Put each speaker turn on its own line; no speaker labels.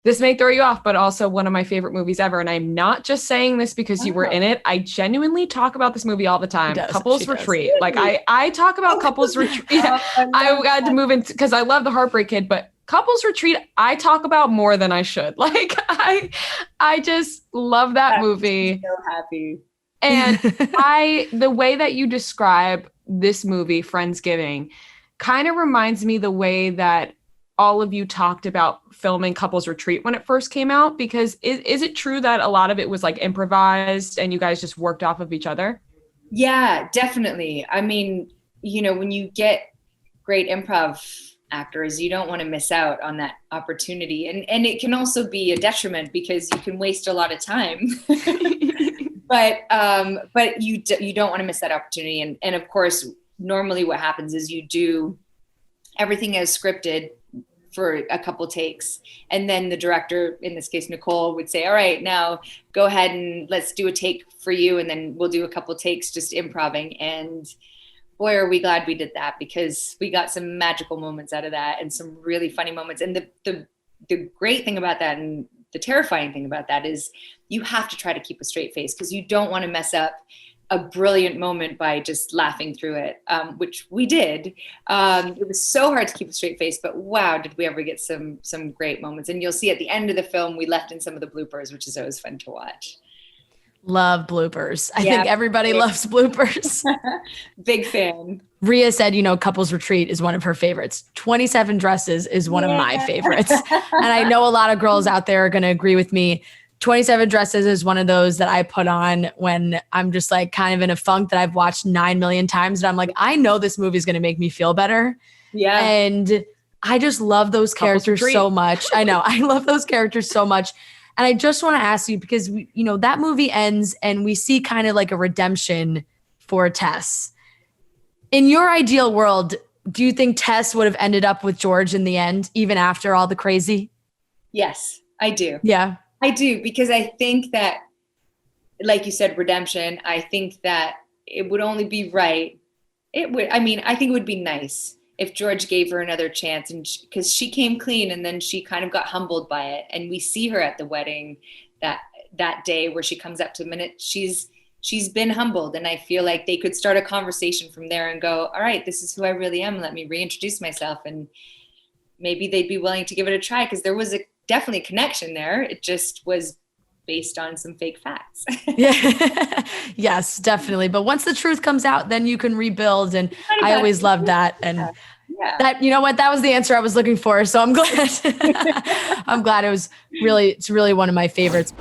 This may throw you off, but also one of my favorite movies ever. And I'm not just saying this because you were in it. I genuinely talk about this movie all the time. Couples Retreat. Like I talk about Couples Retreat. Yeah, I had to move into because I love The Heartbreak Kid, but Couples Retreat, I talk about more than I should. Like I just love that movie.
I'm so happy.
And the way that you describe this movie, Friendsgiving, kind of reminds me the way that all of you talked about filming Couples Retreat when it first came out, because is it true that a lot of it was like improvised and you guys just worked off of each other?
Yeah, definitely. I mean, when you get great improv actors, you don't want to miss out on that opportunity. And it can also be a detriment because you can waste a lot of time. But you don't want to miss that opportunity. And of course, normally what happens is you do everything as scripted for a couple takes. And then the director, in this case, Nicole, would say, all right, now go ahead and let's do a take for you. And then we'll do a couple takes just improving. And boy, are we glad we did that, because we got some magical moments out of that and some really funny moments. And the great thing about that and the terrifying thing about that is you have to try to keep a straight face because you don't want to mess up a brilliant moment by just laughing through it, which we did. It was so hard to keep a straight face, but wow, did we ever get some great moments. And you'll see at the end of the film, we left in some of the bloopers, which is always fun to watch.
Love bloopers. I think everybody loves bloopers.
Big fan.
Rhea said, Couples Retreat is one of her favorites. 27 Dresses is one of my favorites. And I know a lot of girls out there are going to agree with me. 27 Dresses is one of those that I put on when I'm just like kind of in a funk that I've watched 9 million times. And I'm like, I know this movie is going to make me feel better.
Yeah.
And I just love those characters so much. I know. I love those characters so much. And I just want to ask you, because that movie ends and we see kind of like a redemption for Tess. In your ideal world, do you think Tess would have ended up with George in the end, even after all the crazy?
Yes, I do.
Yeah.
I do, because I think that, like you said, redemption, I think that it would only be right. I think it would be nice if George gave her another chance, and because she came clean and then she kind of got humbled by it. And we see her at the wedding that day where she comes up to him and she's been humbled. And I feel like they could start a conversation from there and go, all right, this is who I really am. Let me reintroduce myself. And maybe they'd be willing to give it a try, because there was definitely a connection there. It just was based on some fake facts.
Yeah. Yes, definitely. But once the truth comes out, then you can rebuild. And I always loved that. And that, that was the answer I was looking for. So I'm glad. I'm glad it's really one of my favorites.